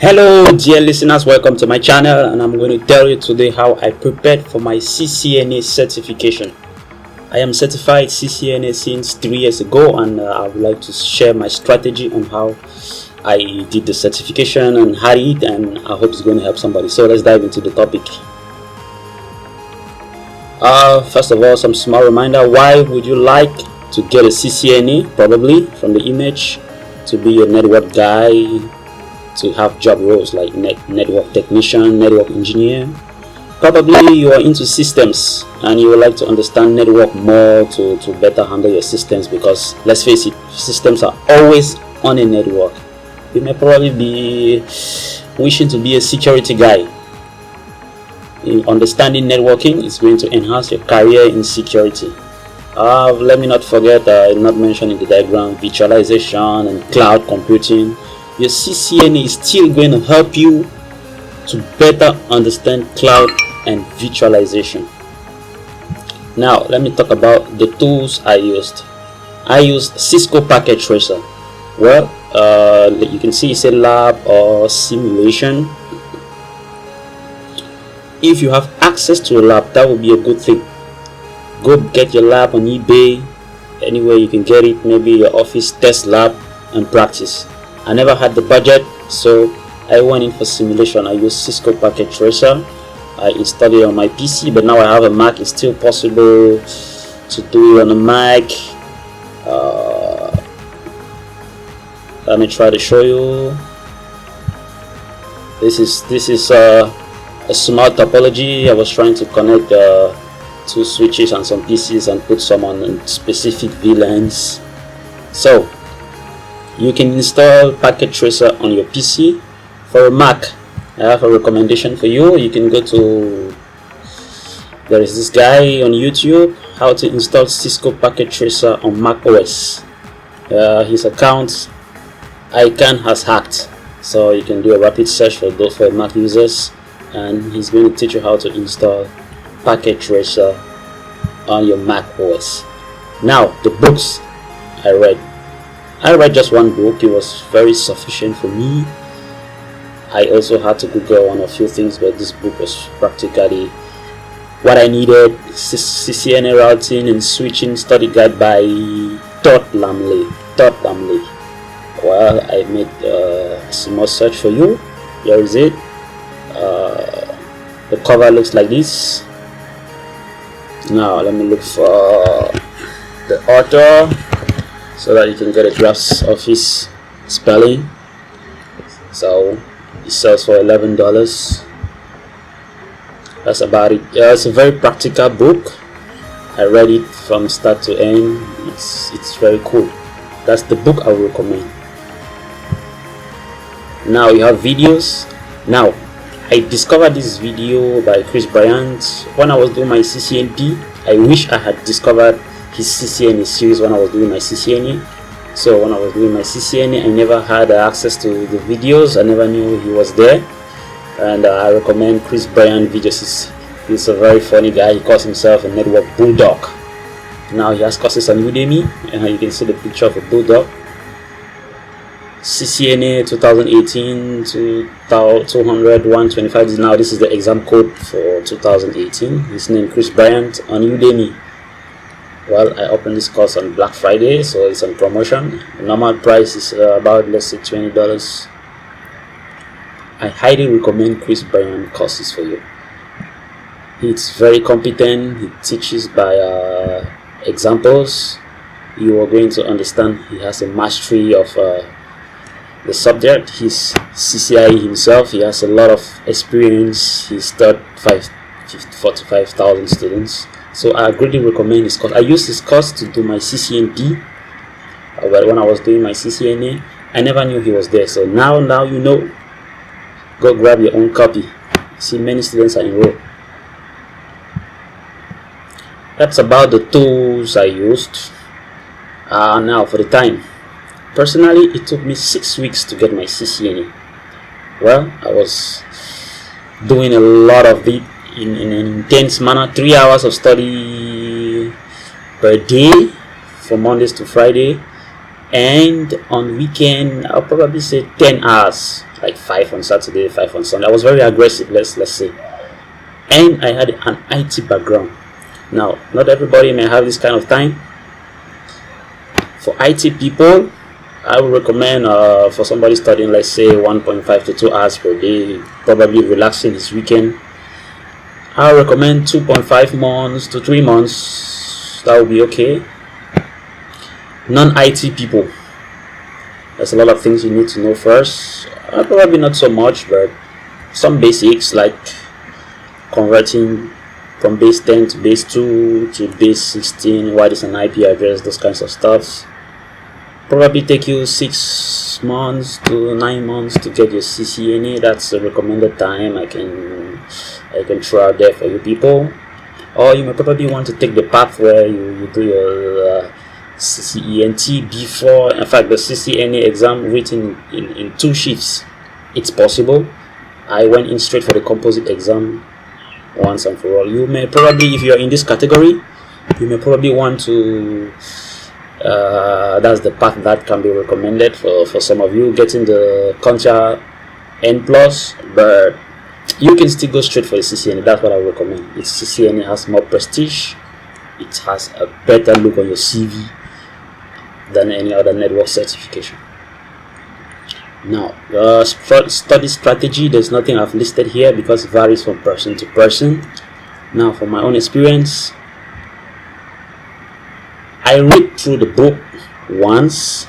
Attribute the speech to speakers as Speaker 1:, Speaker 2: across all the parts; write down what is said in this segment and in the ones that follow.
Speaker 1: Hello dear listeners, welcome to my channel, and I'm going to tell you today how I prepared for my CCNA certification. I am certified CCNA since 3 years ago, and I would like to share my strategy on how I did the certification and had it, and I hope it's going to help somebody. So let's dive into the topic. First of all, some small reminder: why would you like to get a CCNA? Probably from the image, to be a network guy, to have job roles like network technician, network engineer. Probably you are into systems and you would like to understand network more to better handle your systems, because let's face it, systems are always on a network. You may probably be wishing to be a security guy. Understanding networking is going to enhance your career in security. Let me not forget, not mentioned in the diagram, virtualization and cloud computing. Your CCNA is still going to help you to better understand cloud and virtualization. Now let me talk about the tools I used. I used Cisco Packet Tracer. Well, you can see it's a lab or simulation. If you have access to a lab, that would be a good thing. Go get your lab on eBay, anywhere you can get it, maybe your office test lab, and practice. I never had the budget, so I went in for simulation. I used Cisco Packet Tracer. I installed it on my PC, but now I have a Mac. It's still possible to do it on a Mac. Let me try to show you. This is a smart topology. I was trying to connect two switches and some PCs and put some on specific VLANs. So you can install Packet Tracer on your PC. For a Mac, I have a recommendation for you. You can go to, there is this guy on YouTube, how to install Cisco Packet Tracer on Mac OS. His account icon has hacked, so you can do a rapid search for those for Mac users, and he's going to teach you how to install Packet Tracer on your Mac OS. Now, the books I read just one book. It was very sufficient for me. I also had to Google on a few things, but this book was practically what I needed. CCNA routing and switching study guide by Todd Lamley. Well, I made a small search for you. Here is it. The cover looks like this. Now let me look for the author, so that you can get a grasp of his spelling. So it sells for $11. That's about it. It's a very practical book. I read it from start to end. It's very cool. That's the book I would recommend. Now you have videos. Now I discovered this video by Chris Bryant when I was doing my CCNP. I wish I had discovered his CCNA series when I was doing my CCNA. So when I was doing my CCNA, I never had access to the videos. I never knew he was there, and I recommend Chris Bryant videos. He's a very funny guy. He calls himself a network bulldog. Now he has courses on Udemy, and you can see the picture of a bulldog. CCNA 2018 to 200 125. Now this is the exam code for 2018. His name Chris Bryant on Udemy. Well, I opened this course on Black Friday, so it's on promotion. The normal price is about, let's say, $20. I highly recommend Chris Bryant courses for you. He's very competent. He teaches by examples. You are going to understand. He has a mastery of the subject. He's CCIE himself. He has a lot of experience. He's taught 45,000 students. So I greatly recommend this course. I used this course to do my CCNP. But when I was doing my CCNA, I never knew he was there. So now you know. Go grab your own copy. See, many students are enrolled. That's about the tools I used. Now for the time. Personally, it took me 6 weeks to get my CCNA. Well, I was doing a lot of it in an intense manner. 3 hours of study per day from Mondays to Friday, and on weekend I'll probably say 10 hours like 5 on Saturday, 5 on Sunday. I was very aggressive, let's say. And I had an IT background. Now, not everybody may have this kind of time. For IT people, I would recommend for somebody studying, let's say 1.5 to 2 hours per day, probably relaxing this weekend, I recommend 2.5 months to 3 months. That would be okay. Non-IT people, there's a lot of things you need to know first. Probably not so much, but some basics like converting from base 10 to base 2 to base 16, what is an IP address, those kinds of stuff. Probably take you 6 months to 9 months to get your CCNA. That's the recommended time I can throw out there for you people. Or you may probably want to take the path where you do your CCNT before. In fact, the CCNA exam written in 2 shifts. It's possible. I went in straight for the composite exam once and for all. You may probably, if you're in this category, you may probably want to that's the path that can be recommended for some of you, getting the Concha N+, but you can still go straight for the CCNA. That's what I recommend. Its CCNA has more prestige, it has a better look on your CV than any other network certification. Now, study strategy, there's nothing I've listed here because it varies from person to person. Now, from my own experience, I read through the book once.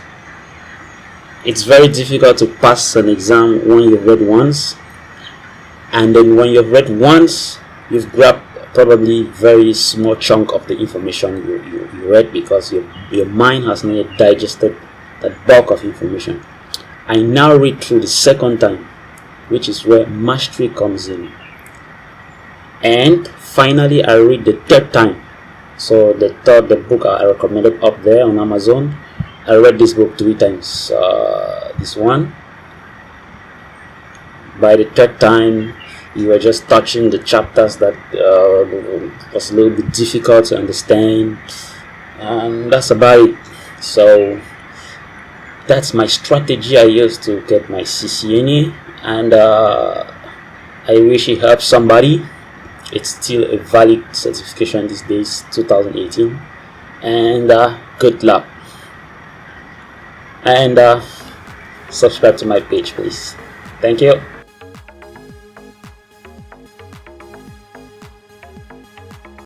Speaker 1: It's very difficult to pass an exam when you've read once, and then when you've read once, you've grabbed probably very small chunk of the information you read, because your mind has not yet digested that bulk of information. I now read through the second time, which is where mastery comes in, and finally I read the third time. So the book I recommended up there on Amazon, I read this book 3 times. This one, by the third time, you were just touching the chapters that was a little bit difficult to understand, and that's about it. So that's my strategy I used to get my CCNA, and I wish it helps somebody. It's still a valid certification these days, 2018, and good luck. And subscribe to my page, please. Thank you.